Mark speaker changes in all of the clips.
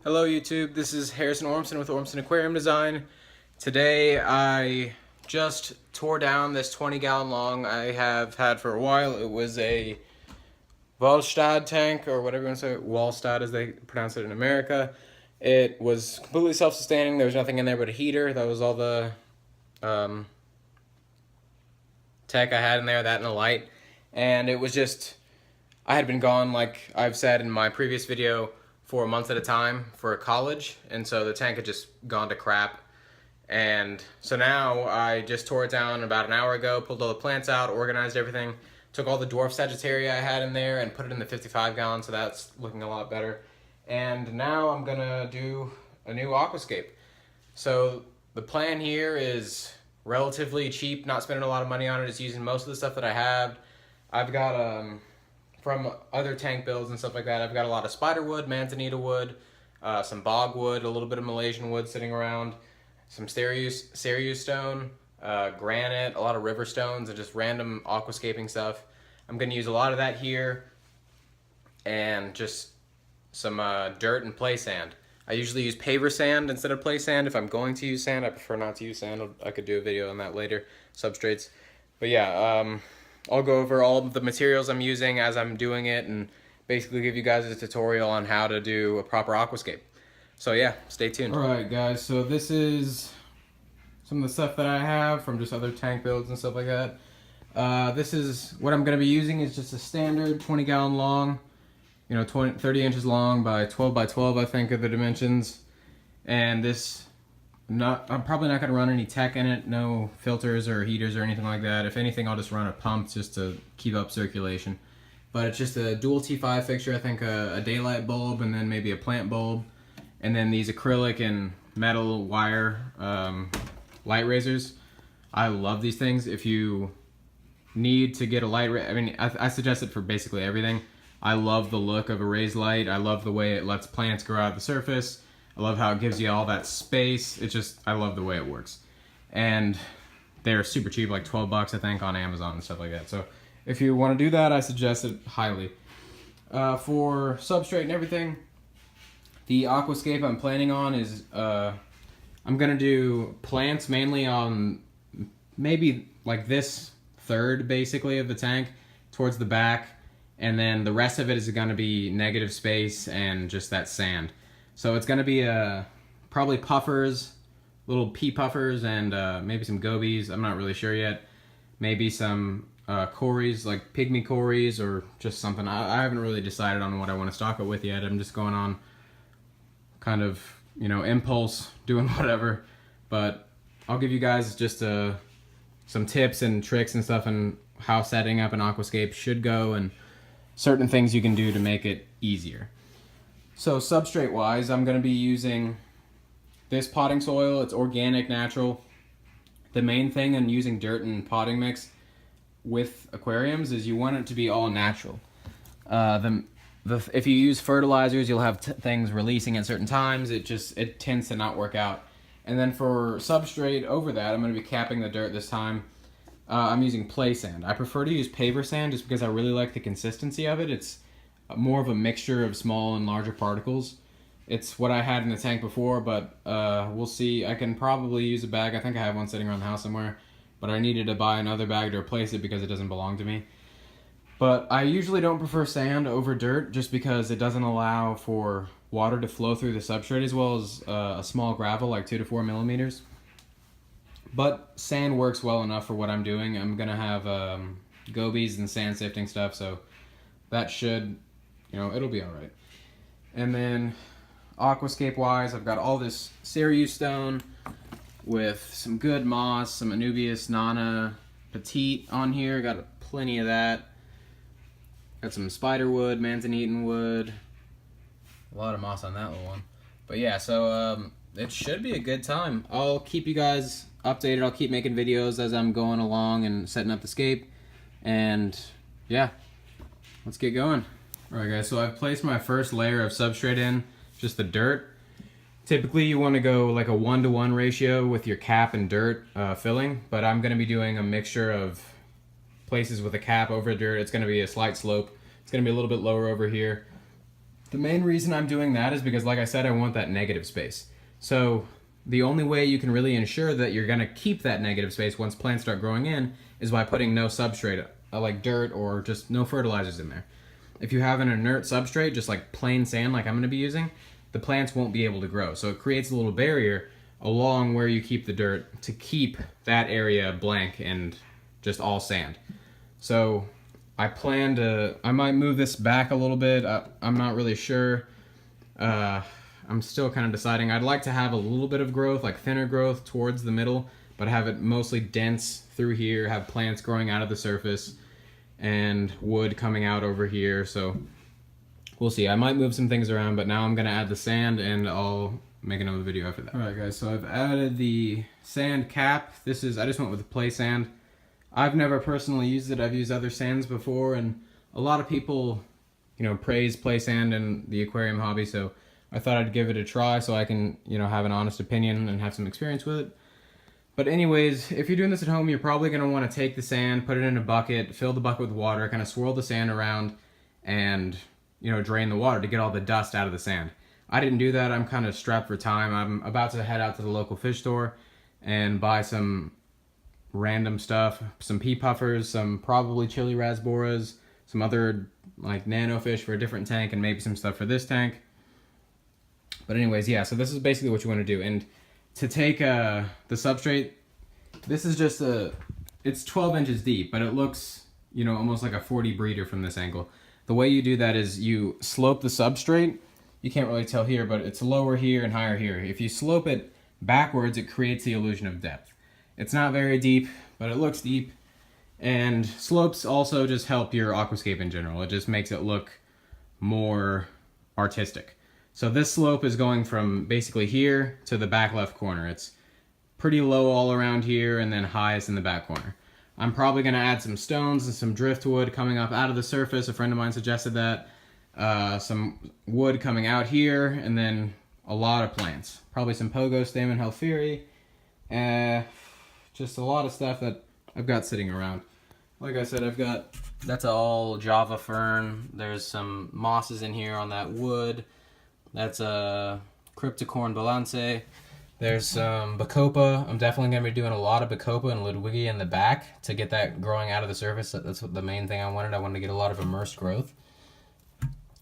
Speaker 1: Hello YouTube, this is Ormson with Ormson Aquarium Design. Today I just tore down this 20-gallon long I have had for a while. It was a Wallstad tank, or whatever you want to say, Wallstad as they pronounce it in America. It was completely self-sustaining. There was nothing in there but a heater. That was all the tech I had in there, that and a light. And it was just, I had been gone, like I've said in my previous video, for a month at a time for college, and so the tank had just gone to crap. And so now I just tore it down about an hour ago, pulled all the plants out, organized everything, took all the dwarf Sagittaria I had in there and put it in the 55-gallon, so that's looking a lot better. And now I'm gonna do a new aquascape. So the plan here is relatively cheap, not spending a lot of money on it. It's using most of the stuff that I have. I've got from other tank builds and stuff like that, I've got a lot of spider wood, manzanita wood, some bog wood, a little bit of Malaysian wood sitting around, some cereus stone, granite, a lot of river stones, and just random aquascaping stuff. I'm going to use a lot of that here, and just some dirt and play sand. I usually use paver sand instead of play sand. If I'm going to use sand, I prefer not to use sand. I could do a video on that later, substrates. But yeah, I'll go over all of the materials I'm using as I'm doing it and basically give you guys a tutorial on how to do a proper aquascape. So yeah, stay tuned. Alright guys, so this is some of the stuff that I have from just other tank builds and stuff like that. This is what I'm going to be using is just a standard 20-gallon long, 30 inches long by 12 by 12 I think are the dimensions. And this, I'm probably not going to run any tech in it, no filters or heaters or anything like that. If anything, I'll just run a pump just to keep up circulation. But it's just a dual T5 fixture, I think a daylight bulb and then maybe a plant bulb. And then these acrylic and metal wire light raisers. I love these things. If you need to get a light, I suggest it for basically everything. I love the look of a raised light. I love the way it lets plants grow out of the surface. I love how it gives you all that space. I love the way it works. And they're super cheap, like 12 bucks I think on Amazon and stuff like that. So if you want to do that, I suggest it highly. For substrate and everything, the aquascape I'm planning on is, I'm going to do plants mainly on maybe like this third basically of the tank towards the back. And then the rest of it is going to be negative space and just that sand. So it's going to be probably puffers, little pea puffers, and maybe some gobies. I'm not really sure yet. Maybe some cories, like pygmy cories, or just something. I haven't really decided on what I want to stock it with yet. I'm just going on kind of, impulse, doing whatever. But I'll give you guys just some tips and tricks and stuff and how setting up an aquascape should go and certain things you can do to make it easier. So substrate wise, I'm going to be using this potting soil. It's organic, natural. The main thing in using dirt and potting mix with aquariums is you want it to be all natural. If you use fertilizers, you'll have things releasing at certain times. It tends to not work out. And then for substrate over that, I'm going to be capping the dirt this time. I'm using play sand. I prefer to use paver sand just because I really like the consistency of it. It's more of a mixture of small and larger particles. It's what I had in the tank before, but we'll see. I can probably use a bag. I think I have one sitting around the house somewhere, but I needed to buy another bag to replace it because it doesn't belong to me. But I usually don't prefer sand over dirt just because it doesn't allow for water to flow through the substrate as well as a small gravel like 2 to 4 millimeters. But sand works well enough for what I'm doing. I'm going to have gobies and sand sifting stuff, so that should, it'll be alright. And then aquascape wise, I've got all this cereus stone with some good moss, some Anubias Nana Petite on here. Got plenty of that. Got some spider wood, manzanita wood. A lot of moss on that little one. But yeah, so it should be a good time. I'll keep you guys updated. I'll keep making videos as I'm going along and setting up the scape. And yeah, let's get going. Alright guys, so I've placed my first layer of substrate in, just the dirt. Typically you want to go like a 1-to-1 ratio with your cap and dirt filling, but I'm going to be doing a mixture of places with a cap over dirt. It's going to be a slight slope. It's going to be a little bit lower over here. The main reason I'm doing that is because, like I said, I want that negative space. So the only way you can really ensure that you're gonna keep that negative space once plants start growing in is by putting no substrate, like dirt or just no fertilizers in there. If you have an inert substrate, just like plain sand like I'm gonna be using, the plants won't be able to grow. So it creates a little barrier along where you keep the dirt to keep that area blank and just all sand. So I might move this back a little bit. I'm not really sure. I'm still kind of deciding. I'd like to have a little bit of growth, like thinner growth towards the middle, but have it mostly dense through here, have plants growing out of the surface and wood coming out over here. So we'll see. I might move some things around, but now I'm gonna add the sand and I'll make another video after that. All right guys, so I've added the sand cap. I just went with the play sand. I've never personally used it. I've used other sands before, and a lot of people, praise play sand in the aquarium hobby, so I thought I'd give it a try so I can, have an honest opinion and have some experience with it. But anyways, if you're doing this at home, you're probably gonna wanna take the sand, put it in a bucket, fill the bucket with water, kind of swirl the sand around, and drain the water to get all the dust out of the sand. I didn't do that. I'm kind of strapped for time. I'm about to head out to the local fish store and buy some random stuff, some pea puffers, some probably chili rasboras, some other like nano fish for a different tank, and maybe some stuff for this tank. But anyways, yeah, so this is basically what you want to do. And to take the substrate, this is just it's 12 inches deep, but it looks, almost like a 40 breeder from this angle. The way you do that is you slope the substrate. You can't really tell here, but it's lower here and higher here. If you slope it backwards, it creates the illusion of depth. It's not very deep, but it looks deep. And slopes also just help your aquascape in general. It just makes it look more artistic. So this slope is going from basically here to the back left corner. It's pretty low all around here and then highest in the back corner. I'm probably gonna add some stones and some driftwood coming up out of the surface. A friend of mine suggested that. Some wood coming out here, and then a lot of plants. Probably some pogo stem and halfiri. Just a lot of stuff that I've got sitting around. Like I said, that's all Java fern. There's some mosses in here on that wood. That's a cryptocorn balance. There's some bacopa. I'm definitely going to be doing a lot of bacopa and ludwigia in the back to get that growing out of the surface. That's the main thing I wanted. I wanted to get a lot of immersed growth.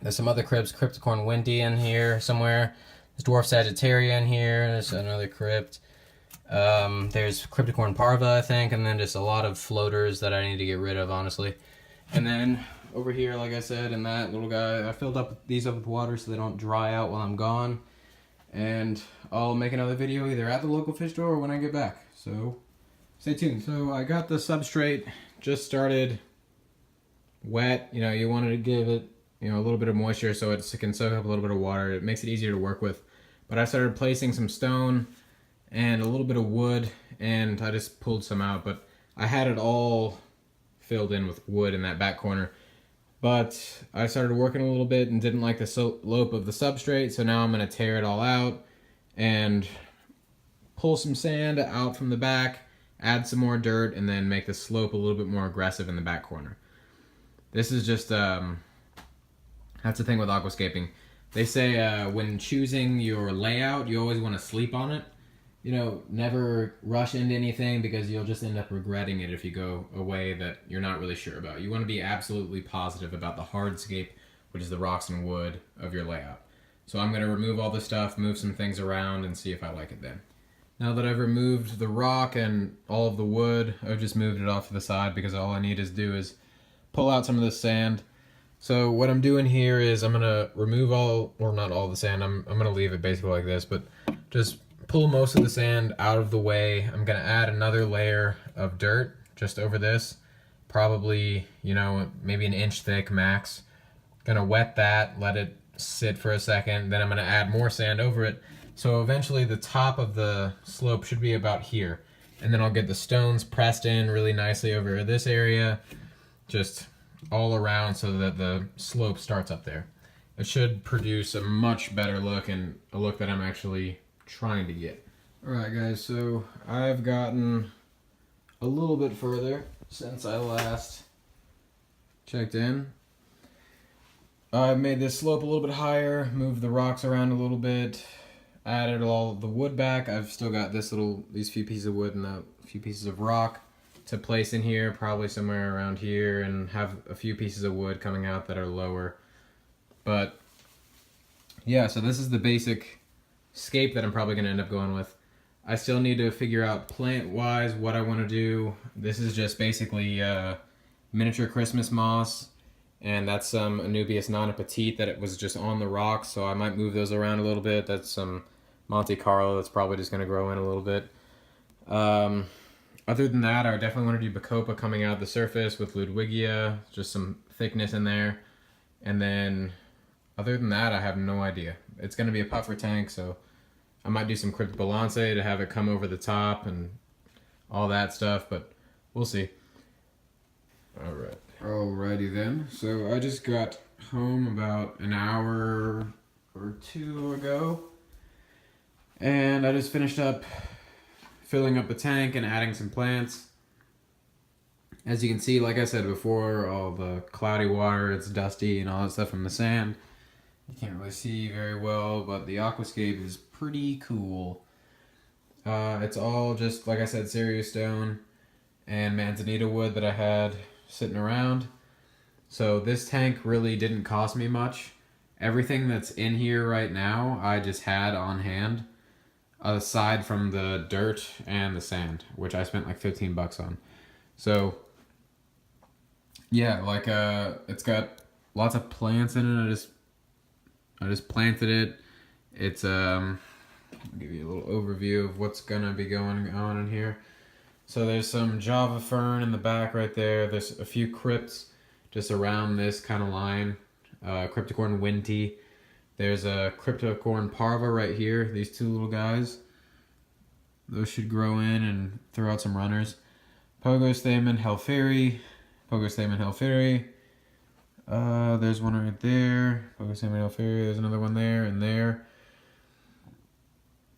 Speaker 1: There's some other cryptocorn windy in here somewhere. There's dwarf sagittaria in here. There's another crypt. There's cryptocorn parva, I think, and then just a lot of floaters that I need to get rid of, honestly. And then over here, like I said, and that little guy, I filled these up with water so they don't dry out while I'm gone. And I'll make another video either at the local fish store or when I get back. So stay tuned. So I got the substrate, just started wet. You wanted to give it a little bit of moisture so it can soak up a little bit of water. It makes it easier to work with. But I started placing some stone and a little bit of wood, and I just pulled some out, but I had it all filled in with wood in that back corner. But I started working a little bit and didn't like the slope of the substrate, so now I'm going to tear it all out and pull some sand out from the back, add some more dirt, and then make the slope a little bit more aggressive in the back corner. This is just, that's the thing with aquascaping. They say when choosing your layout, you always want to sleep on it. Never rush into anything because you'll just end up regretting it if you go a way that you're not really sure about. You want to be absolutely positive about the hardscape, which is the rocks and wood of your layout. So I'm going to remove all this stuff, move some things around, and see if I like it then. Now that I've removed the rock and all of the wood, I've just moved it off to the side because all I need to do is pull out some of this sand. So what I'm doing here is I'm going to remove not all the sand, I'm going to leave it basically like this, but just pull most of the sand out of the way. I'm going to add another layer of dirt just over this, probably, maybe an inch thick max. Going to wet that, let it sit for a second, then I'm going to add more sand over it. So eventually the top of the slope should be about here. And then I'll get the stones pressed in really nicely over this area, just all around so that the slope starts up there. It should produce a much better look, and a look that I'm actually trying to get. Alright guys, so I've gotten a little bit further since I last checked in. I made this slope a little bit higher, moved the rocks around a little bit, added all the wood back. I've still got these few pieces of wood and a few pieces of rock to place in here, probably somewhere around here, and have a few pieces of wood coming out that are lower. But yeah, so this is the basic scape that I'm probably going to end up going with. I still need to figure out plant-wise what I want to do. This is just basically miniature Christmas moss, and that's some Anubias Nana Petite that it was just on the rocks, so I might move those around a little bit. That's some Monte Carlo that's probably just going to grow in a little bit. Other than that, I definitely want to do Bacopa coming out the surface with Ludwigia, just some thickness in there. And then, other than that, I have no idea. It's going to be a puffer tank, so I might do some Cryptobalance to have it come over the top and all that stuff, but we'll see. Alright. Alrighty then. So I just got home about an hour or two ago, and I just finished up filling up the tank and adding some plants. As you can see, like I said before, all the cloudy water, it's dusty and all that stuff from the sand. You can't really see very well, but the Aquascape is pretty cool. It's all just, like I said, Cereus stone and manzanita wood that I had sitting around. So this tank really didn't cost me much. Everything that's in here right now, I just had on hand, aside from the dirt and the sand, which I spent like 15 bucks on. So yeah, like it's got lots of plants in it. I just planted it. It's I'll give you a little overview of what's gonna be going on in here. So there's some Java fern in the back right there. There's a few crypts just around this kind of line. Cryptocorn Winty. There's a Cryptocorn Parva right here. These two little guys. Those should grow in and throw out some runners. Pogostamen Helferi. Pogostamen Helferi. There's one right there. Pogostamen Helferi. There's another one there and there.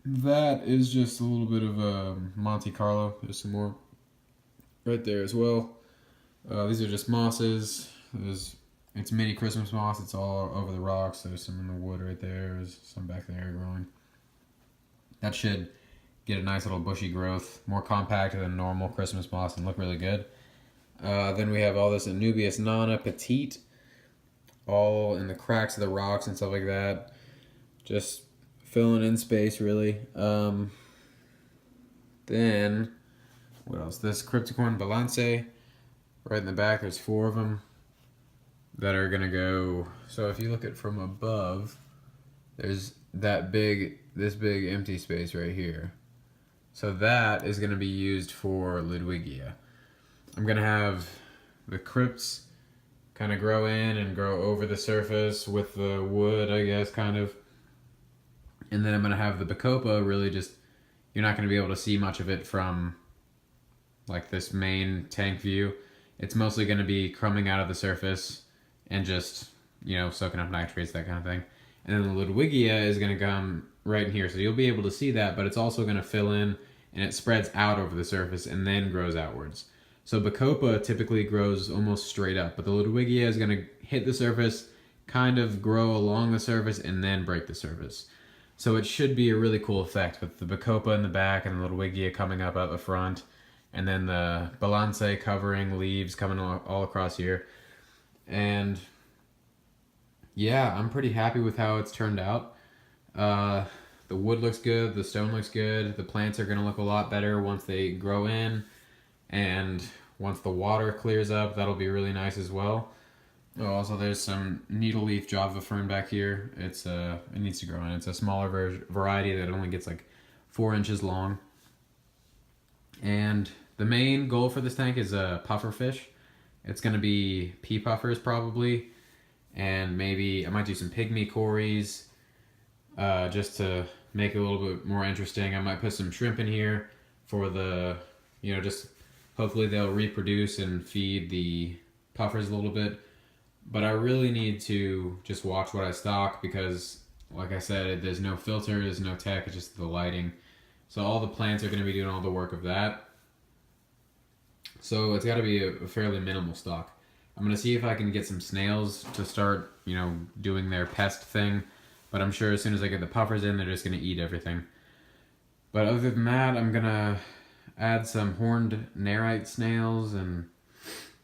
Speaker 1: That is just a little bit of Monte Carlo. There's some more right there as well. These are just mosses. It's mini Christmas moss. It's all over the rocks. There's some in the wood right there. There's some back there growing. That should get a nice little bushy growth, more compact than normal Christmas moss, and look really good. Then we have all this Anubias Nana Petite, all in the cracks of the rocks and stuff like that. Just filling in space, really. Then, what else? This Cryptocorn Balance, right in the back, there's 4 of them that are gonna go. So if you look at from above, there's this big empty space right here. So that is gonna be used for Ludwigia. I'm gonna have the crypts kind of grow in and grow over the surface with the wood, I guess, kind of. And then I'm gonna have the Bacopa really just, you're not gonna be able to see much of it from like this main tank view. It's mostly gonna be crumbing out of the surface and just, soaking up nitrates, that kind of thing. And then the Ludwigia is gonna come right in here. So you'll be able to see that, but it's also gonna fill in and it spreads out over the surface and then grows outwards. So Bacopa typically grows almost straight up, but the Ludwigia is gonna hit the surface, kind of grow along the surface, and then break the surface. So it should be a really cool effect with the Bacopa in the back and the Ludwigia coming up out the front, and then the Balance covering leaves coming all across here. And yeah, I'm pretty happy with how it's turned out. The wood looks good, the stone looks good, the plants are gonna look a lot better once they grow in, and once the water clears up, that'll be really nice as well. Oh, also there's some needle leaf Java fern back here. It needs to grow in. It's a smaller variety that only gets like 4 inches long. And the main goal for this tank is a puffer fish. It's gonna be pea puffers probably, and maybe I might do some pygmy cories, just to make it a little bit more interesting. I might put some shrimp in here for the, just hopefully they'll reproduce and feed the puffers a little bit. But I really need to just watch what I stock because, like I said, there's no filter, there's no tech, it's just the lighting. So all the plants are going to be doing all the work of that. So it's got to be a fairly minimal stock.
Speaker 2: I'm going to see if I can get some snails to start, you know, doing their pest thing. But I'm sure as soon as I get the puffers in, they're just going to eat everything. But other than that, I'm going to add some horned nerite snails and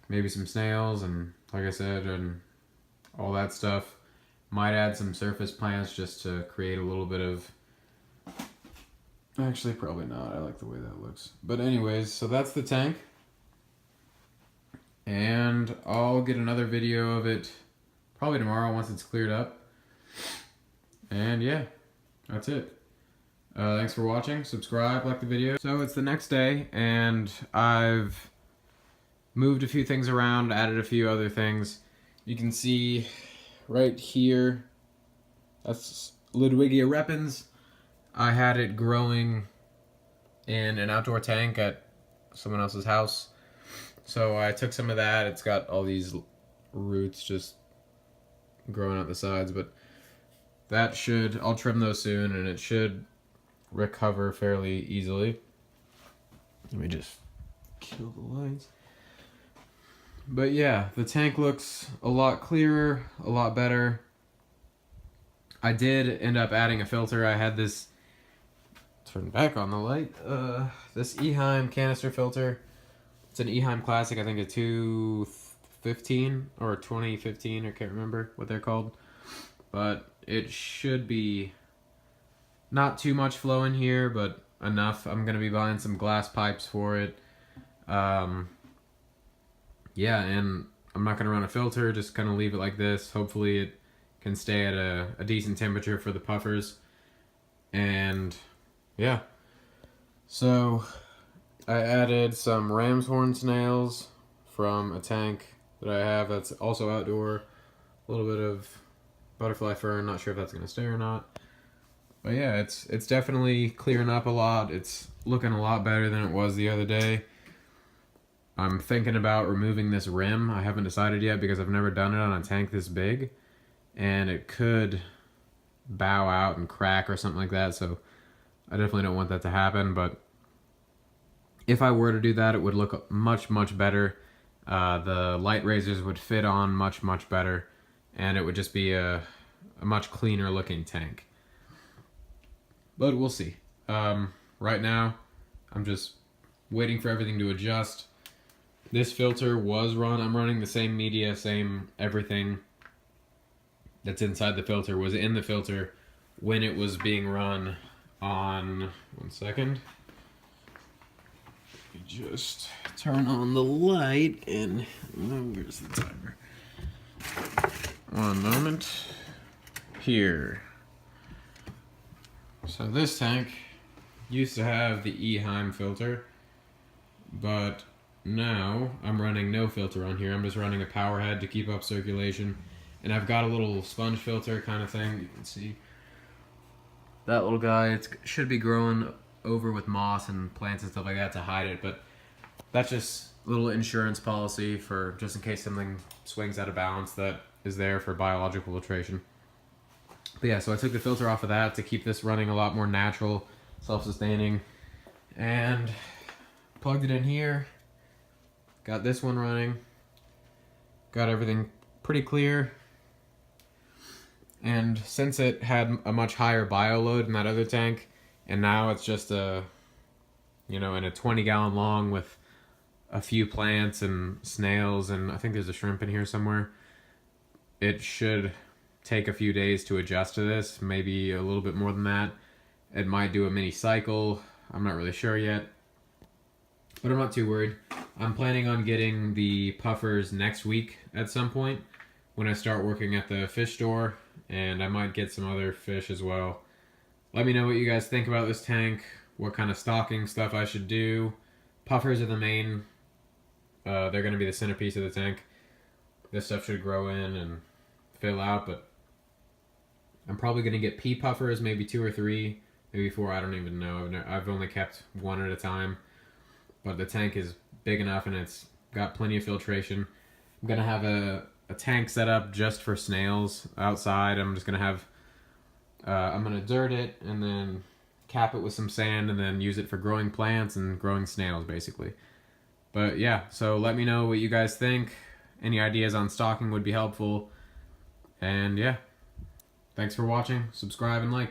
Speaker 2: maybe some snails and, like I said, and all that stuff. Might add some surface plants just to create a little bit of... Actually, probably not. I like the way that looks. But anyways, so that's the tank. And I'll get another video of it probably tomorrow once it's cleared up. And yeah, that's it. Thanks for watching. Subscribe, like the video. So it's the next day, and I've moved a few things around, added a few other things. You can see right here, that's Ludwigia repens. I had it growing in an outdoor tank at someone else's house. So I took some of that. It's got all these roots just growing out the sides, but that should, I'll trim those soon, and it should recover fairly easily. Let me just kill the lights. But yeah, the tank looks a lot clearer, a lot better. I did end up adding a filter. I had this, turn back on the light, this Eheim canister filter. It's an Eheim Classic, I think a 215 or 2015, I can't remember what they're called. But it should be not too much flow in here, but enough. I'm going to be buying some glass pipes for it. Yeah, and I'm not going to run a filter, just kind of leave it like this. Hopefully it can stay at a decent temperature for the puffers. And yeah, so I added some ram's horn snails from a tank that I have that's also outdoor. A little bit of butterfly fern, not sure if that's going to stay or not. But yeah, it's definitely clearing up a lot. It's looking a lot better than it was the other day. I'm thinking about removing this rim. I haven't decided yet because I've never done it on a tank this big. And it could bow out and crack or something like that, so I definitely don't want that to happen. But if I were to do that, it would look much, much better. The light razors would fit on much, much better. And it would just be a much cleaner looking tank. But we'll see. Right now, I'm just waiting for everything to adjust. This filter was run. I'm running the same media, same everything that's inside the filter was in the filter when it was being run on... One second. Just turn on the light and... where's the timer? One moment. Here. So this tank used to have the Eheim filter, but now I'm running no filter on here. I'm just running a power head to keep up circulation. And I've got a little sponge filter kind of thing. You can see that little guy. It should be growing over with moss and plants and stuff like that to hide it, but that's just a little insurance policy for just in case something swings out of balance that is there for biological filtration. But yeah, so I took the filter off of that to keep this running a lot more natural, self-sustaining, and plugged it in here. Got this one running. Got everything pretty clear. And since it had a much higher bio load in that other tank, and now it's just a, you know, in a 20-gallon long with a few plants and snails, and I think there's a shrimp in here somewhere, it should take a few days to adjust to this, maybe a little bit more than that. It might do a mini cycle. I'm not really sure yet, but I'm not too worried. I'm planning on getting the puffers next week at some point when I start working at the fish store, and I might get some other fish as well. Let me know what you guys think about this tank, what kind of stocking stuff I should do. Puffers are the main, they're going to be the centerpiece of the tank. This stuff should grow in and fill out, but I'm probably going to get pea puffers, maybe 2 or 3, maybe 4, I don't even know. I've only kept one at a time, but the tank is big enough and it's got plenty of filtration. I'm going to have a tank set up just for snails outside. I'm just going to have, I'm going to dirt it and then cap it with some sand and then use it for growing plants and growing snails basically. But yeah, so let me know what you guys think, Any ideas on stocking would be helpful. And yeah, thanks for watching. Subscribe and like.